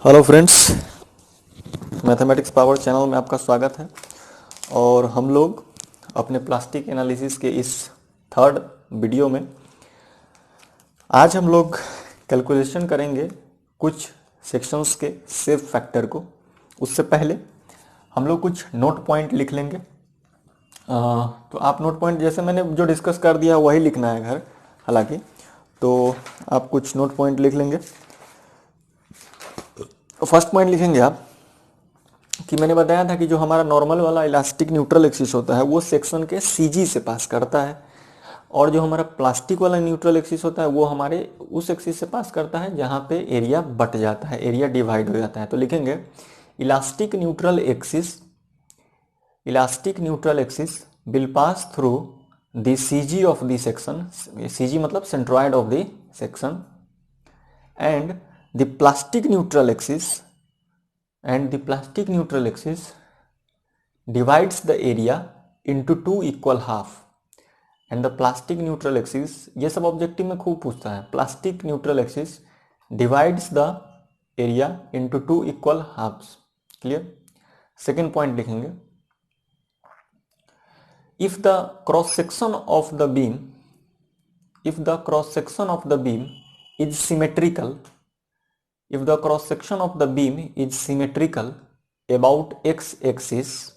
Hello friends, mathematics power channel में आपका स्वागत है। और हम लोग अपने प्लास्टिक एनालिसिस के इस थर्ड वीडियो में आज हम लोग कैलकुलेशन करेंगे कुछ सेक्शंस के सेफ फैक्टर को। उससे पहले हम लोग कुछ नोट पॉइंट लिख लेंगे। तो आप नोट पॉइंट जैसे मैंने जो डिस्कस कर दिया वही लिखना है घर, हालांकि तो आप कुछ नोट पॉइंट लिख लेंगे। फर्स्ट पॉइंट लिखेंगे आप कि मैंने बताया था कि जो हमारा नॉर्मल वाला इलास्टिक न्यूट्रल एक्सिस होता है वो सेक्शन के सीजी से पास करता है, और जो हमारा प्लास्टिक वाला न्यूट्रल एक्सिस होता है वो हमारे उस एक्सिस से पास करता है जहाँ पे एरिया बट जाता है, एरिया डिवाइड हो जाता है। तो लिखेंगे elastic neutral axis will pass through the CG of the section, CG मतलब centroid of the section, and the plastic neutral axis divides the area into two equal half, and the plastic neutral axis, ये सब objective में खूब पूछता है, plastic neutral axis divides the area into two equal halves। Clear. Second point लिखेंगे if the cross section of the beam is symmetrical, if the cross section of the beam is symmetrical about x-axis,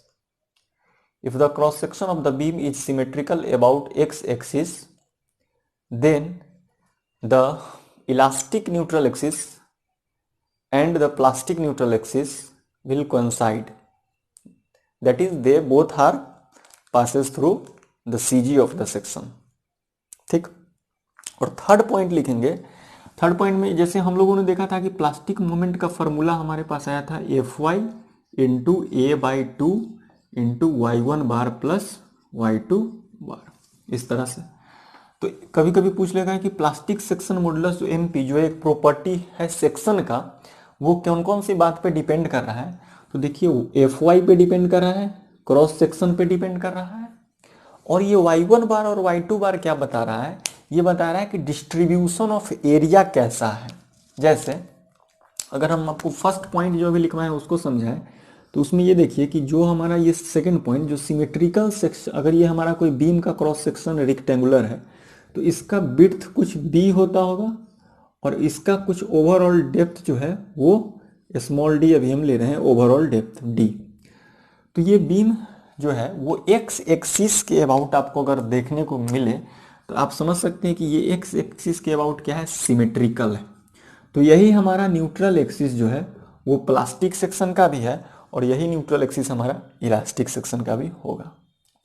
if the cross section of the beam is symmetrical about x-axis, then the elastic neutral axis and the plastic neutral axis will coincide, that is they both are passes through the CG of the section। ठीक। और third point लिखेंगे, third point में जैसे हम लोगों ने देखा था कि प्लास्टिक मोमेंट का फॉर्मूला हमारे पास आया था Fy into a by two into y one bar plus y2 bar, इस तरह से। तो कभी कभी पूछ लेगा कि प्लास्टिक सेक्शन मॉडुलस जो MP जो एक प्रॉपर्टी है सेक्शन का, वो कौन कौन सी बात पे डिपेंड कर रहा है। तो देखिए Fy पे डिपेंड कर रहा है, क्रॉस सेक्शन पे डिपेंड कर रहा है, और ये y1 बार और y2 बार क्या बता रहा है, ये बता रहा है कि डिस्ट्रीब्यूशन ऑफ एरिया कैसा है। जैसे अगर हम आपको फर्स्ट पॉइंट जो भी लिखवाएं उसको समझाएं, तो उसमें ये देखिए कि जो हमारा ये सेकंड पॉइंट जो सिमेट्रिकल सेक्शन, अगर ये हमारा कोई बीम का क्रॉस सेक्शन रेक्टेंगुलर है तो इसका विड्थ कुछ b होता होगा, और इसका कुछ ओवरऑल डेप्थ जो है वो स्मॉल d, अभी हम ले रहे हैं ओवरऑल डेप्थ d। तो ये बीम जो है वो एक्स एक्सिस के अबाउट आपको अगर देखने को मिले तो आप समझ सकते हैं कि ये एक्स एक्सिस के अबाउट क्या है, सिमेट्रिकल है। तो यही हमारा न्यूट्रल एक्सिस जो है वो प्लास्टिक सेक्शन का भी है, और यही न्यूट्रल एक्सिस हमारा इलास्टिक सेक्शन का भी होगा।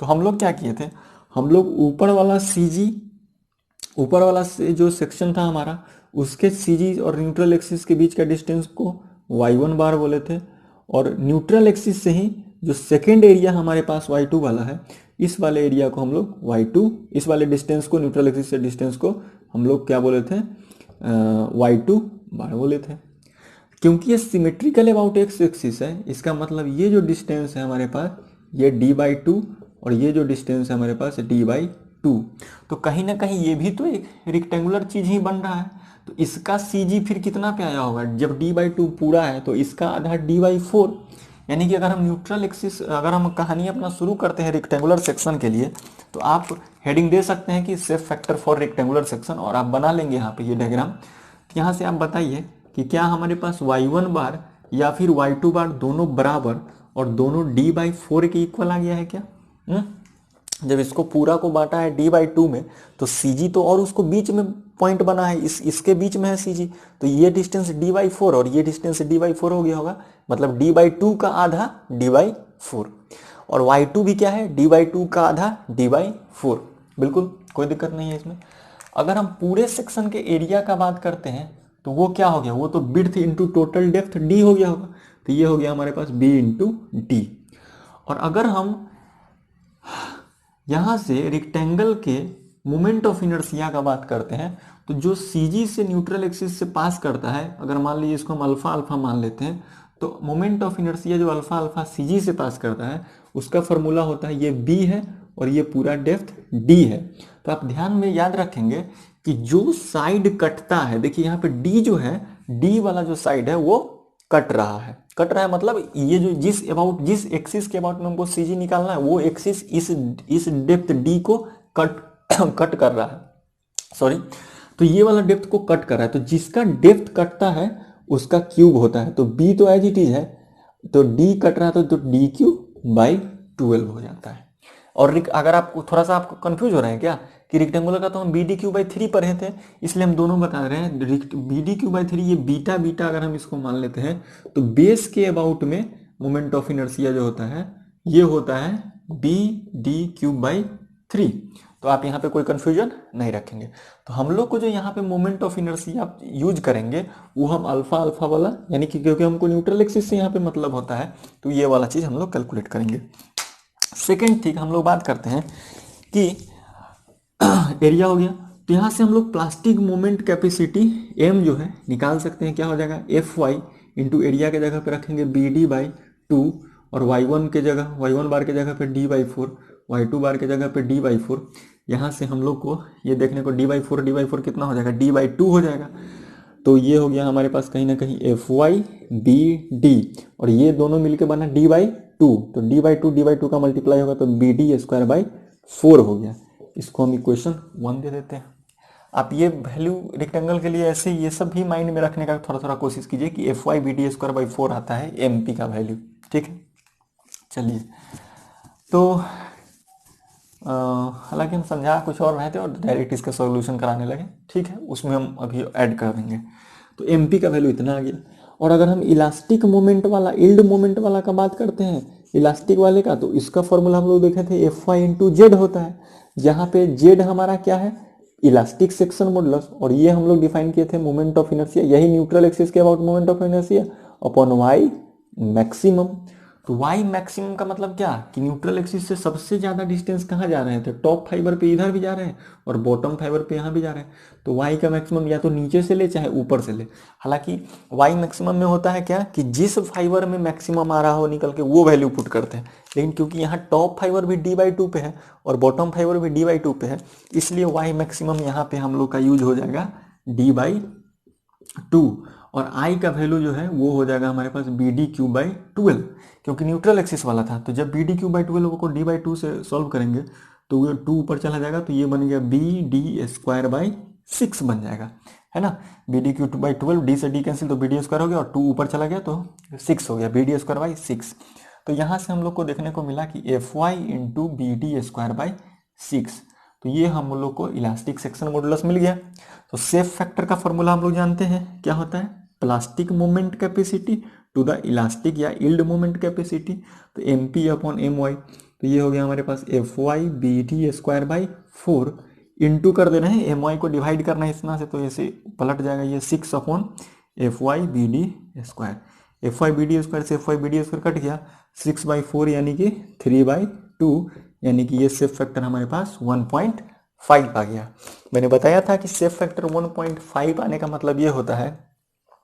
तो हम लोग क्या किए थे, हम लोग ऊपर वाला सीजी, ऊपर वाला से जो सेक्शन था हमारा उसके सीजी और न्यूट्रल एक्सिस के बीच का डिस्टेंस को y1 बार बोले थे, और न्यूट्रल एक्सिस से ही जो सेकेंड एरिया हमारे पास y2 वाला है, इस वाले एरिया को हम लोग y2, इस वाले डिस्टेंस को, न्यूट्रल एक्सिस से डिस्टेंस को हम लोग क्या बोले थे, y2 बार बोले थे। क्योंकि ये सिमेट्रिकल अबाउट एक्स एक्सिस है, इसका मतलब ये जो डिस्टेंस है हमारे पास ये d/2, और ये जो डिस्टेंस है हमारे पास d/2। तो कहीं ना कहीं ये भी तो एक रेक्टेंगुलर चीज ही बन रहा है। तो इसका CG फिर कितना पे आया होगा, जब d/2 पूरा है तो इसका आधा d/4। यानी कि अगर हम न्यूट्रल एक्सिस, अगर हम कहानी अपना शुरू करते हैं रेक्टेंगुलर सेक्शन के लिए, तो आप हेडिंग दे सकते हैं कि safe factor for rectangular section, और आप बना लेंगे यहाँ पे ये डायग्राम। यहाँ से आप बताइए कि क्या हमारे पास y1 बार या फिर y2 बार दोनों बराबर और दोनों d/4 के इक्वल आ गया है क्या। जब इसको पूरा को बांटा है d/2 में तो CG तो, और उसको बीच में पॉइंट बना है, इसके बीच में है CG, तो ये डिस्टेंस d/4 और ये डिस्टेंस d/4 हो गया होगा, मतलब d/2 का आधा d/4, और y2 भी क्या है, d/2 का आधा d/4। बिल्कुल कोई दिक्कत नहीं है इसमें। अगर हम पूरे सेक्शन के एरिया का बात करते हैं तो वो क्या हो गया, वो तो width into total depth d हो गया होगा, तो ये हो गया हमारे पास b इंटू डी। और अगर हम यहां से रेक्टेंगल के मोमेंट ऑफ इनर्शिया का बात करते हैं, तो जो CG से न्यूट्रल एक्सिस से पास करता है, अगर मान लीजिए इसको हम अल्फा अल्फा मान लेते हैं, तो मोमेंट ऑफ इनर्शिया जो अल्फा अल्फा CG से पास करता है उसका फॉर्मूला होता है, ये b है और ये पूरा डेप्थ d है। तो आप ध्यान में याद रखेंगे कि जो साइड कटता है, देखिए यहाँ पे d जो है, d वाला जो साइड है वो कट रहा है। कट रहा है मतलब ये जो जिस एक्सिस के अबाउट में हमको सीजी निकालना है वो एक्सिस इस डेप्थ डी को कट कट कर रहा है, सॉरी, तो ये वाला डेप्थ को कट कर रहा है। तो जिसका डेप्थ कटता है उसका क्यूब होता है। तो बी तो एज इट इज है, तो डी कट रहा है तो डी क्यूब बाई 12 हो जाता है। और अगर आपको थोड़ा सा आपको कंफ्यूज हो रहे हैं क्या कि रेक्टेंगुलर का तो हम बी डी क्यू बाई 3 पढ़े थे, इसलिए हम दोनों बता रहे हैं। बी डी क्यू बाई 3 ये बीटा बीटा अगर हम इसको मान लेते हैं तो बेस के अबाउट में मोमेंट ऑफ इनर्शिया जो होता है ये होता है बी डी क्यूब बाई 3। तो आप यहाँ पे कोई कंफ्यूजन नहीं रखेंगे। तो हम लोग को जो यहाँ पे मोमेंट ऑफ इनर्शिया यूज करेंगे वो हम अल्फा अल्फा वाला, यानी कि क्योंकि हमको न्यूट्रल एक्सिस से यहाँ पे मतलब होता है तो ये वाला चीज हम लोग कैलकुलेट करेंगे। सेकेंड थिंग हम लोग बात करते हैं कि एरिया हो गया, तो यहाँ से हम लोग प्लास्टिक मोमेंट कैपेसिटी एम जो है निकाल सकते हैं। क्या हो जाएगा एफ वाई इंटू एरिया के जगह पे रखेंगे बी डी बाई 2 और y1 के जगह y1 बार के जगह पे d बाई 4, y2 बार के जगह पे d बाई 4। यहाँ से हम लोग को ये देखने को d बाई 4 कितना हो जाएगा d बाई 2 हो जाएगा। तो ये हो गया हमारे पास कहीं ना कहीं एफ वाई बी डी और ये दोनों मिलके बना d बाई 2, तो d बाई 2 का मल्टीप्लाई होगा तो बी डी स्क्वायर बाई 4 हो गया। इसको हम इक्वेशन 1 दे देते हैं। आप ये वैल्यू रेक्टेंगल के लिए ऐसे ये सब भी माइंड में रखने का थोड़ा थोड़ा कोशिश कीजिए कि F Y B D square by 4 आता है एम पी का वैल्यू, ठीक है। चलिए, तो हालांकि हम समझा कुछ और रहे थे और डायरेक्ट इसका सॉल्यूशन कराने लगे, ठीक है, उसमें हम अभी ऐड कर देंगे। तो एम पी का वैल्यू इतना आ गया। और अगर हम इलास्टिक मोमेंट वाला इल्ड मोमेंट वाला का बात करते हैं इलास्टिक वाले का, तो इसका फॉर्मूला हम लोग देखे थे एफ वाई इंटू जेड होता है, जहाँ पे जेड हमारा क्या है इलास्टिक सेक्शन मॉडुलस, और ये हम लोग डिफाइन किए थे मोमेंट ऑफ इनर्शिया, यही न्यूट्रल एक्सिस के about moment of inertia upon Y maximum. तो वाई मैक्सिमम का मतलब क्या कि न्यूट्रल एक्सिस से सबसे ज्यादा डिस्टेंस कहाँ जा रहे थे, टॉप फाइबर पे इधर भी जा रहे हैं और बॉटम फाइबर पे यहाँ भी जा रहे हैं। तो वाई का मैक्सिमम या तो नीचे से ले चाहे ऊपर से ले। हालांकि वाई मैक्सिमम में होता है क्या कि जिस फाइबर में मैक्सिमम आ रहा हो निकल के वो वैल्यू पुट करते हैं, लेकिन क्योंकि यहाँ टॉप फाइबर भी डी बाई 2 पे है और बॉटम फाइबर भी डी बाई 2 पे है, इसलिए वाई मैक्सिमम यहाँ पे हम लोग का यूज हो जाएगा डी बाई 2 और आई का वैल्यू जो है वो हो जाएगा हमारे पास बी डी क्यूब बाई 12, क्योंकि न्यूट्रल एक्सिस वाला था। तो जब बी डी क्यूब बाई 12 को डी बाई 2 से सॉल्व करेंगे तो वो 2 ऊपर चला जाएगा, तो ये बन गया बी डी स्क्वायर बाई 6 बन जाएगा, है ना। B D cube by 12, D से डी कैंसिल तो बी डी स्क्वायर हो गया और 2 ऊपर चला गया तो 6 हो गया, बी डी स्क्वायर बाई 6। तो यहाँ से हम लोग को देखने को मिला कि F Y into B D square by 6, तो ये हम लोग को इलास्टिक सेक्शन मॉडुलस मिल गया। तो सेफ फैक्टर का फॉर्मूला हम लोग जानते हैं क्या होता है, plastic moment capacity to the elastic या इल्ड मोमेंट कैपेसिटी, तो M P upon M Y. तो ये हो गया हमारे पास F Y B D square by 4 into कर दे रहे हैं, एम वाई को डिवाइड करना है इतना से तो ऐसे पलट जाएगा ये 6 upon F Y B D square. F Y B D square से F Y B D square cut गया, 6 बाई 4 यानी कि 3 बाई 2, यानी कि ये सेफ फैक्टर हमारे पास 1.5 आ गया। मैंने बताया था कि सेफ फैक्टर 1.5 आने का मतलब ये होता है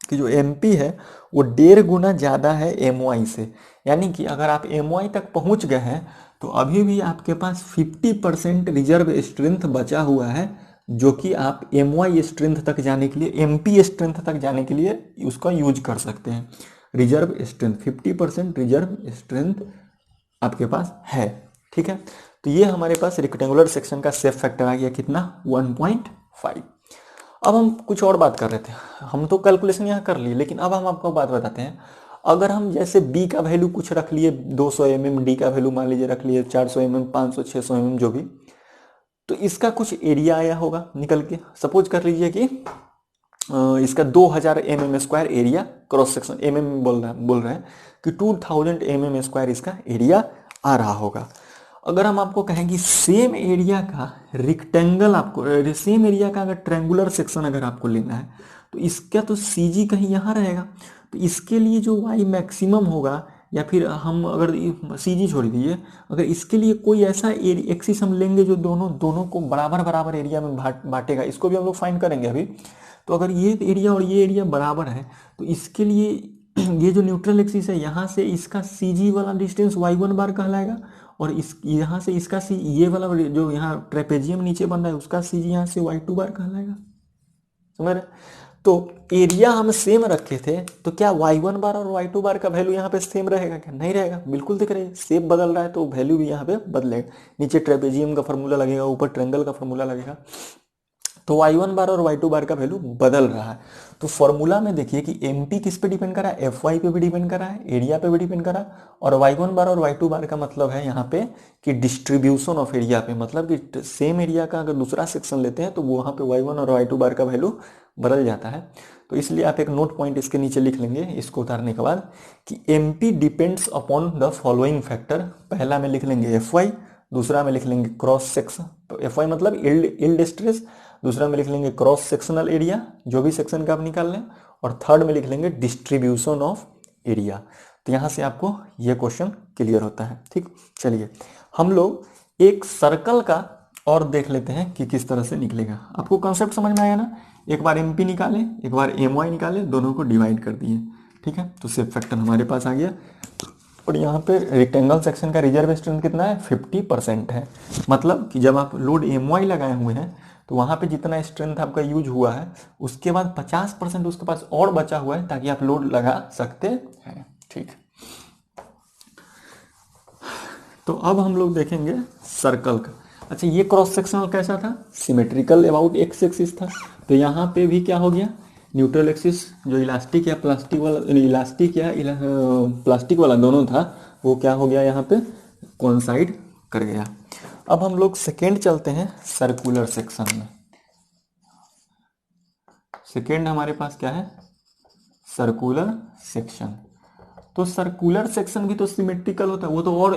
कि जो MP है वो 1.5 गुना ज़्यादा है MY से, यानी कि अगर आप MY तक पहुंच गए हैं तो अभी भी आपके पास 50% रिजर्व स्ट्रेंथ बचा हुआ है, जो कि आप MY स्ट्रेंथ तक जाने के लिए MP स्ट्रेंथ तक जाने के लिए उसका यूज कर सकते हैं। रिजर्व स्ट्रेंथ 50% रिजर्व स्ट्रेंथ आपके पास है, ठीक है। तो ये हमारे पास रेक्टेंगुलर सेक्शन का सेफ फैक्टर आ गया कितना 1.5। अब हम कुछ और बात कर रहे थे, हम तो कैलकुलेशन यहाँ कर लिए, लेकिन अब हम आपको बात बताते हैं। अगर हम जैसे B का वैल्यू कुछ रख लिए 200 mm, D का वैल्यू मान लीजिए रख लिए 400 mm, 500, 600 mm जो भी, तो इसका कुछ एरिया आया होगा निकल के। सपोज कर लीजिए कि इसका 2000 mm square area cross section, mm बोल रहे हैं कि 2000 mm स्क्वायर इसका एरिया आ रहा होगा। अगर हम आपको कहें कि सेम एरिया का रेक्टेंगल आपको, सेम एरिया का अगर ट्रायंगुलर सेक्शन अगर आपको लेना है तो इसका तो CG कहीं यहाँ रहेगा, तो इसके लिए जो Y मैक्सिमम होगा, या फिर हम अगर CG छोड़ दीजिए, अगर इसके लिए कोई ऐसा एक्सिस हम लेंगे जो दोनों को बराबर बराबर एरिया में बांटेगा, इसको भी हम लोग फाइंड करेंगे अभी। तो अगर ये एरिया और ये एरिया बराबर है तो इसके लिए ये जो न्यूट्रल एक्सिस है यहाँ से इसका CG वाला डिस्टेंस y1 बार कहलाएगा, और इस यहाँ से इसका ये वाला जो यहाँ ट्रेपेजियम नीचे बन रहा है उसका CG यहाँ से y2 बार कहलाएगा, समझ रहे। तो एरिया हम सेम रखे थे, तो क्या y1 बार और y2 बार का वैल्यू यहाँ पे सेम रहेगा क्या? नहीं रहेगा, बिल्कुल दिख रही है शेप बदल रहा है तो वैल्यू भी यहाँ पे बदलेगा। नीचे ट्रेपेजियम का फॉर्मूला लगेगा, ऊपर ट्रायंगल का फॉर्मूला लगेगा, तो y1 बार और y2 बार का वैल्यू बदल रहा है। तो फॉर्मूला में देखिए कि mp किस पे डिपेंड कर रहा है, fy पे भी डिपेंड कर रहा है, एरिया पे भी डिपेंड कर रहा है, और y1 बार और y2 बार का मतलब है यहाँ पे कि डिस्ट्रीब्यूशन ऑफ एरिया पे, मतलब कि सेम एरिया का अगर दूसरा सेक्शन लेते हैं तो वहाँ पे y1 और y2 बार का वैल्यू बदल जाता है। तो इसलिए आप एक नोट पॉइंट इसके नीचे लिख लेंगे इसको उतारने के बाद कि mp depends upon the following factor. पहला में लिख लेंगे fy, दूसरा में लिख लेंगे क्रॉस सेक्शन, तो fy मतलब यील्ड स्ट्रेस, दूसरा में लिख लेंगे क्रॉस सेक्शनल एरिया जो भी सेक्शन का आप निकाल लें, और थर्ड में लिख लेंगे डिस्ट्रीब्यूशन ऑफ एरिया। तो यहाँ से आपको ये क्वेश्चन क्लियर होता है। ठीक, चलिए हम लोग एक सर्कल का और देख लेते हैं कि किस तरह से निकलेगा। आपको कॉन्सेप्ट समझ में आया ना? एक बार एमपी निकाले, एक बार एमवाई निकाले, दोनों को डिवाइड कर दिए। ठीक है, तो शेप फैक्टर हमारे पास आ गया, और यहाँ पे रेक्टेंगल सेक्शन का रिजर्व स्ट्रेंथ कितना है? 50% है। मतलब कि जब आप लोड एमवाई लगाए हुए हैं तो वहाँ पे जितना स्ट्रेंथ आपका यूज हुआ है उसके बाद 50% उसके पास और बचा हुआ है ताकि आप लोड लगा सकते हैं। ठीक, तो अब हम लोग देखेंगे सर्कल का। अच्छा, ये क्रॉस सेक्शनल कैसा था? सिमेट्रिकल अबाउट एक्स एक्सिस था। तो यहाँ पे भी क्या हो गया? न्यूट्रल एक्सिस जो इलास्टिक या प्लास्टिक वाला, इलास्टिक या प्लास्टिक वाला दोनों था, वो क्या हो गया? यहाँ पे कोइंसाइड कर गया। अब हम लोग सेकेंड चलते हैं सर्कुलर सेक्शन में। सेकेंड हमारे पास क्या है? Circular section. तो सर्कुलर सेक्शन भी तो सिमेट्रिकल होता है, वो तो और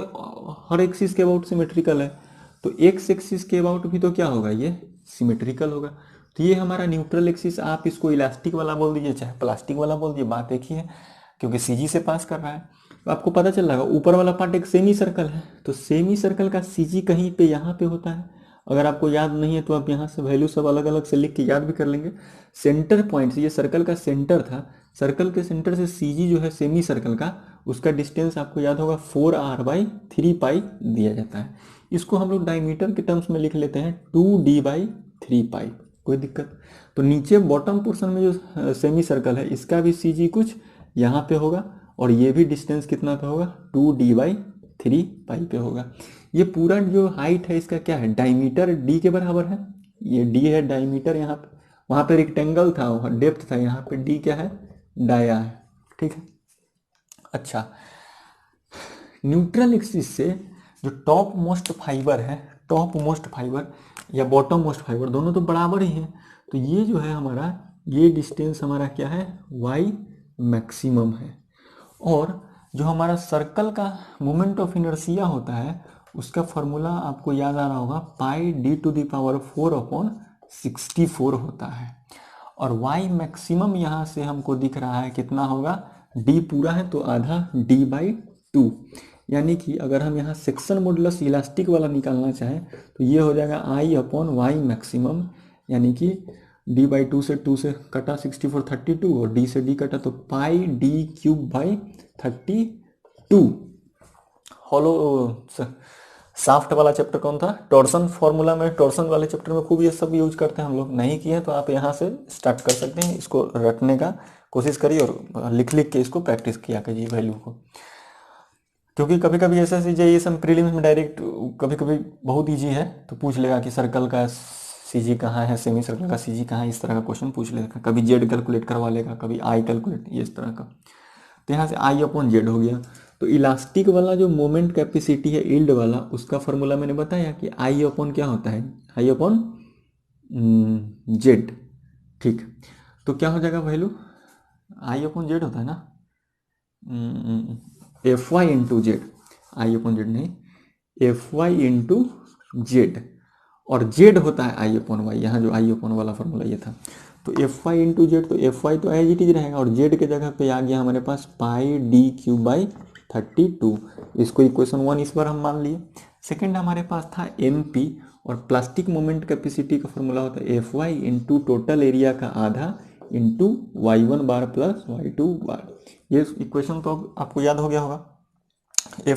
हर एक्सिस के अबाउट सिमेट्रिकल है। तो एक्स एक्सिस के अबाउट भी तो क्या होगा? ये सिमेट्रिकल होगा। तो ये हमारा न्यूट्रल एक्सिस, आप इसको इलास्टिक वाला बोल दीजिए चाहे प्लास्टिक वाला बोल दीजिए, बात एक ही है, क्योंकि सीजी से पास कर रहा है। तो आपको पता चल रहा है ऊपर वाला पार्ट एक सेमी सर्कल है, तो सेमी सर्कल का सीजी कहीं पे यहाँ पे होता है। अगर आपको याद नहीं है तो आप यहाँ से वैल्यू सब अलग अलग से लिख के याद भी कर लेंगे। सेंटर पॉइंट, ये सर्कल का सेंटर था, सर्कल के सेंटर से सीजी जो है सेमी सर्कल का, उसका डिस्टेंस आपको याद होगा 4r/3π दिया जाता है। इसको हम लोग डायमीटर के टर्म्स में लिख लेते हैं 2d/3π। कोई दिक्कत? तो नीचे बॉटम पोर्शन में जो सेमी सर्कल है इसका भी सीजी कुछ यहाँ पे होगा, और ये भी डिस्टेंस कितना पे होगा? 2d/3π पे होगा। ये पूरा जो हाइट है इसका क्या है? डायमीटर d के बराबर है। ये d है डायमीटर, यहाँ पे वहाँ पे रेक्टेंगल था, डेप्थ था, यहाँ पे d क्या है? डाया है। ठीक है, अच्छा, न्यूट्रल एक्सिस से जो टॉप मोस्ट फाइबर है, टॉप मोस्ट फाइबर या बॉटम मोस्ट फाइबर, दोनों तो बराबर ही हैं। तो ये जो है हमारा, ये डिस्टेंस हमारा क्या है? y मैक्सिमम है। और जो हमारा सर्कल का मोमेंट ऑफ इनर्शिया होता है उसका फॉर्मूला आपको याद आ रहा होगा, πd⁴ होता है। और y मैक्सिमम यहाँ से हमको दिख रहा है कितना होगा? d पूरा है तो आधा d/2, यानी कि अगर हम यहाँ सेक्शन मॉडुलस इलास्टिक वाला निकालना चाहें तो ये हो जाएगा I/y मैक्सिमम, यानी कि d/2 से 2 से कटा 64 32, और d से d कटा तो πd³/32। हॉलो साफ्ट वाला चैप्टर कौन था? टॉर्सन। फॉर्मूला में टॉर्सन वाले चैप्टर में खूब ये सब यूज करते हैं हम लोग। नहीं किए तो आप यहाँ से स्टार्ट कर सकते हैं, इसको रटने का कोशिश करिए और लिख लिख के इसको प्रैक्टिस किया कीजिए वैल्यू को। क्योंकि कभी कभी ऐसा चीज़ है, ये सब प्रीलिम्स में डायरेक्ट कभी कभी बहुत ईजी है तो पूछ लेगा कि सर्कल का सीजी कहाँ है, सेमी सर्कल का सीजी कहाँ है, इस तरह का क्वेश्चन पूछ लेगा। कभी जेड कैलकुलेट करवा लेगा, कभी आई कैलकुलेट, ये इस तरह का। तो यहाँ से I/Z हो गया। तो इलास्टिक वाला जो मोमेंट कैपेसिटी है यील्ड वाला, उसका फॉर्मूला मैंने बताया कि I/ क्या होता है? I/Z। ठीक, तो क्या हो जाएगा वैल्यू? I/Z होता है ना, Fy × Z, I/Z नहीं, Fy × Z, और Z होता है I/Y। यहाँ जो I/ वाला फॉर्मूला ये था, तो Fy × Z, तो Fy तो एज इट इज रहेगा, और Z के जगह पे आ गया हमारे पास πd³/32। इसको इक्वेशन 1 इस बार हम मान लिए। सेकंड हमारे पास था MP, और प्लास्टिक मोमेंट कैपेसिटी का फॉर्मूला होता है Fy × टोटल एरिया का आधा × y1 बार प्लस y2 बार। ये इक्वेशन तो आपको याद हो गया होगा।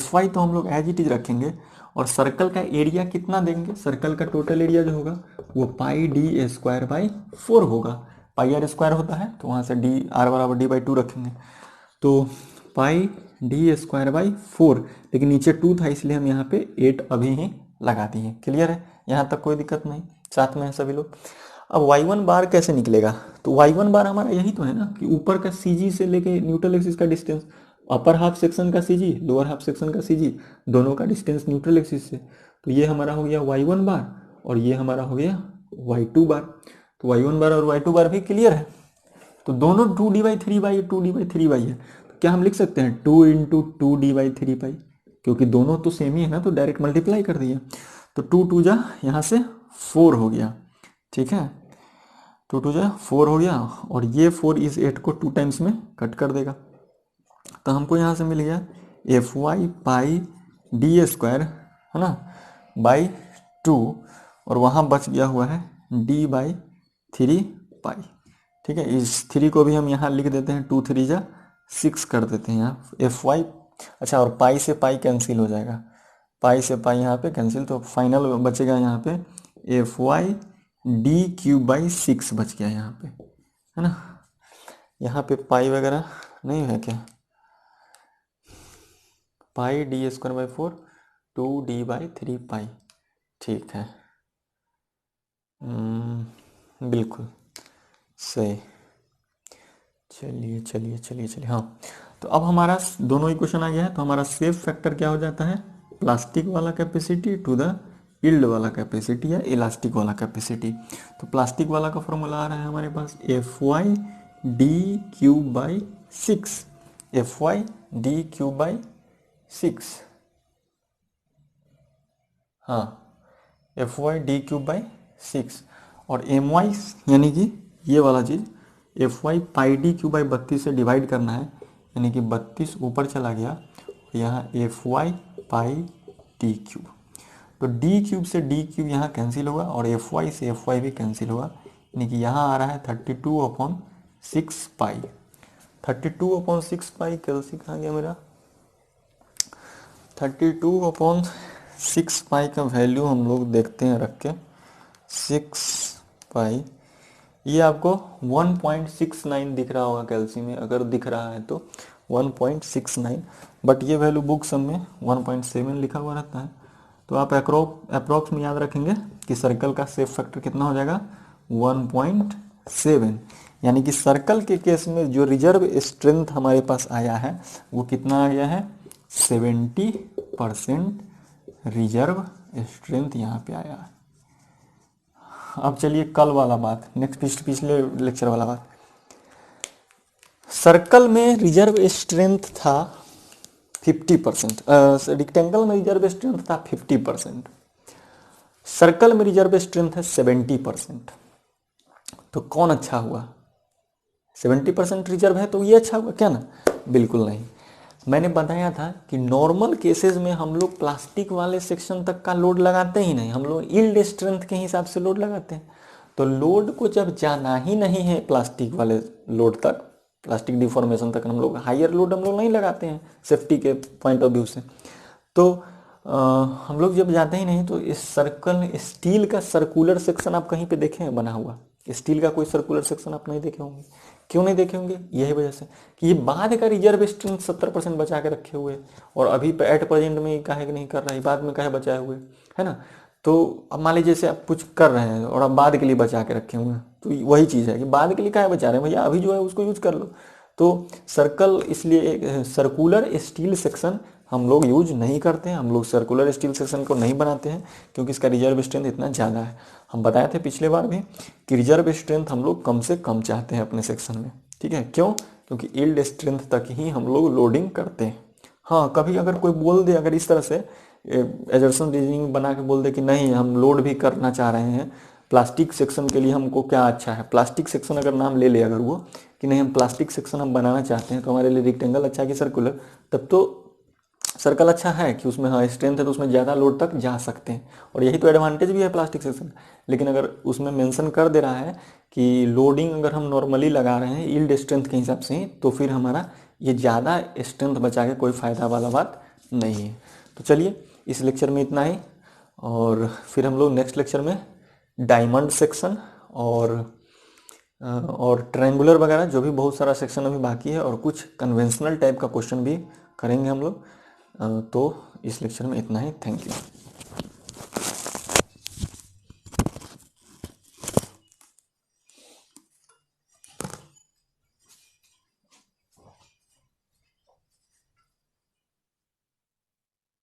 Fy तो हम लोग एज इट इज रखेंगे, और सर्कल का एरिया कितना देंगे? सर्कल का टोटल एरिया जो होगा वो πd²/4 होगा। पाई आर स्क्वायर होता है, तो वहाँ से डी आर बराबर डी बाई 2 रखेंगे, तो पाई डी स्क्वायर बाई 4, लेकिन नीचे 2 था इसलिए हम यहाँ पे 8 अभी ही लगा दिए। क्लियर है, यहाँ तक कोई दिक्कत नहीं, साथ में है सभी लोग। अब y1 बार कैसे निकलेगा, तो y1 बार हमारा यही तो है ना कि ऊपर का CG से लेके न्यूट्रल एक्सिस का डिस्टेंस, अपर हाफ सेक्शन का CG, लोअर हाफ सेक्शन का CG, दोनों का डिस्टेंस न्यूट्रल एक्सिस से, तो ये हमारा हो गया y1 बार और ये हमारा हो गया y2 बार। तो y1 बार और y2 बार भी क्लियर है, तो दोनों 2d/3 है, तो क्या हम लिख सकते हैं 2 × 2d/3 क्योंकि दोनों तो सेम ही है ना, तो डायरेक्ट मल्टीप्लाई कर दिया, तो 2 2 जा यहाँ से 4 हो गया। ठीक है, 2 2 जा 4 हो गया, और ये 4 इस 8 को 2 टाइम्स में कट कर देगा, तो हमको यहाँ से मिल गया Fy पाई डी स्क्वायर है ना बाई 2, और वहाँ बच गया हुआ है d/3 पाई। ठीक है, इस 3 को भी हम यहाँ लिख देते हैं, 2 3 जा 6 कर देते हैं यहाँ Fy। अच्छा, और पाई से पाई कैंसिल हो जाएगा, पाई से पाई यहाँ पे कैंसिल, तो फाइनल बचेगा यहाँ पे Fy d³/6 बच गया यहाँ पे, है ना। यहाँ पे पाई वगैरह नहीं है क्या, पाई d²/4 2d/3 पाई, ठीक है, बिल्कुल सही। चलिए हाँ, तो अब हमारा दोनों इक्वेशन आ गया है, तो हमारा सेफ फैक्टर क्या हो जाता है, प्लास्टिक वाला कैपेसिटी टू द यील्ड वाला कैपेसिटी या इलास्टिक वाला कैपेसिटी। तो प्लास्टिक वाला का फॉर्मूला आ रहा है हमारे पास Fy d³/6, Fy d³/6, हाँ Fy d³/6, और My यानी कि ये वाला चीज़ Fy पाई d³/32 से डिवाइड करना है, यानी कि 32 ऊपर चला गया, यहाँ Fy पाई d³, तो d³ से d³ यहाँ कैंसिल होगा और Fy से Fy भी कैंसिल होगा, यानी कि यहाँ आ रहा है 32/6 पाई। 32/6 पाई कैल्सी कहाँ गया मेरा, 32/6 पाई का वैल्यू हम लोग देखते हैं रख के, 6 पाई, ये आपको 1.69 दिख रहा होगा कैल्सी में, अगर दिख रहा है तो 1.69, बट ये वैल्यू बुक सब में 1.7 लिखा हुआ रहता है, तो आप अप्रोक्स में याद रखेंगे कि सर्कल का सेफ फैक्टर कितना हो जाएगा 1.7, यानी कि सर्कल के केस में जो रिजर्व स्ट्रेंथ हमारे पास आया है वो कितना आ गया है 70% रिजर्व स्ट्रेंथ यहाँ पे आया है। अब चलिए कल वाला बात, नेक्स्ट पिछले लेक्चर वाला बात, सर्कल में रिजर्व स्ट्रेंथ था 50%, रेक्टेंगल में रिजर्व स्ट्रेंथ था 50%, सर्कल में रिजर्व स्ट्रेंथ है 70%, तो कौन अच्छा हुआ, 70% रिजर्व है तो ये अच्छा हुआ क्या ना, बिल्कुल नहीं। मैंने बताया था कि नॉर्मल केसेस में हम लोग प्लास्टिक वाले सेक्शन तक का लोड लगाते ही नहीं, हम लोग यील्ड स्ट्रेंथ के हिसाब से लोड लगाते हैं, तो लोड को जब जाना ही नहीं है प्लास्टिक वाले लोड तक, प्लास्टिक डिफॉर्मेशन तक हम लोग हायर लोड हम लोग नहीं लगाते हैं सेफ्टी के पॉइंट ऑफ व्यू से, तो हम लोग जब जाते ही नहीं, तो इस सर्कल स्टील का सर्कुलर सेक्शन आप कहीं पे देखे हैं बना हुआ, स्टील का कोई सर्कुलर सेक्शन आप नहीं देखे होंगे, क्यों नहीं देखे होंगे, यही वजह से कि ये बाद का रिजर्व स्ट्रेंथ 70% बचा के रखे हुए, और अभी एट प्रेजेंट में काहे नहीं कर रहा है, बाद में काहे बचाए हुए है ना। तो अब मान लीजिए जैसे आप कुछ कर रहे हैं और आप बाद के लिए बचा के रखे हुए हैं, तो वही चीज़ है कि बाद के लिए काहे बचा रहे हैं भैया, अभी जो है उसको यूज कर लो। तो सर्कल इसलिए सर्कुलर स्टील सेक्शन हम लोग यूज नहीं करते हैं, हम लोग सर्कुलर स्टील सेक्शन को नहीं बनाते हैं क्योंकि इसका रिजर्व स्ट्रेंथ इतना ज़्यादा है। हम बताए थे पिछले बार भी कि रिजर्व स्ट्रेंथ हम लोग कम से कम चाहते हैं अपने सेक्शन में, ठीक है, क्यों, क्योंकि यील्ड स्ट्रेंथ तक ही हम लोग लोडिंग करते हैं। हाँ, कभी अगर कोई बोल दे, अगर इस तरह से एजर्सन रीजनिंग बना के बोल दे कि नहीं हम लोड भी करना चाह रहे हैं प्लास्टिक सेक्शन के लिए, हमको क्या अच्छा है, प्लास्टिक सेक्शन अगर नाम ले ले अगर वो कि नहीं हम प्लास्टिक सेक्शन हम बनाना चाहते हैं, तो हमारे लिए रेक्टेंगल अच्छा है कि सर्कुलर, तब तो सर्कल अच्छा है कि उसमें हाँ स्ट्रेंथ है तो उसमें ज़्यादा लोड तक जा सकते हैं, और यही तो एडवांटेज भी है प्लास्टिक सेक्शन। लेकिन अगर उसमें मेंशन कर दे रहा है कि लोडिंग अगर हम नॉर्मली लगा रहे हैं यील्ड स्ट्रेंथ के हिसाब से, तो फिर हमारा ये ज़्यादा स्ट्रेंथ बचा के कोई फ़ायदा वाला बात नहीं है। तो चलिए इस लेक्चर में इतना ही, और फिर हम लोग नेक्स्ट लेक्चर में डायमंड सेक्शन और और ट्रायंगुलर वगैरह जो भी बहुत सारा सेक्शन अभी बाकी है, और कुछ कन्वेंशनल टाइप का क्वेश्चन भी करेंगे हम लोग। तो इस लेक्चर में इतना ही। Thank you.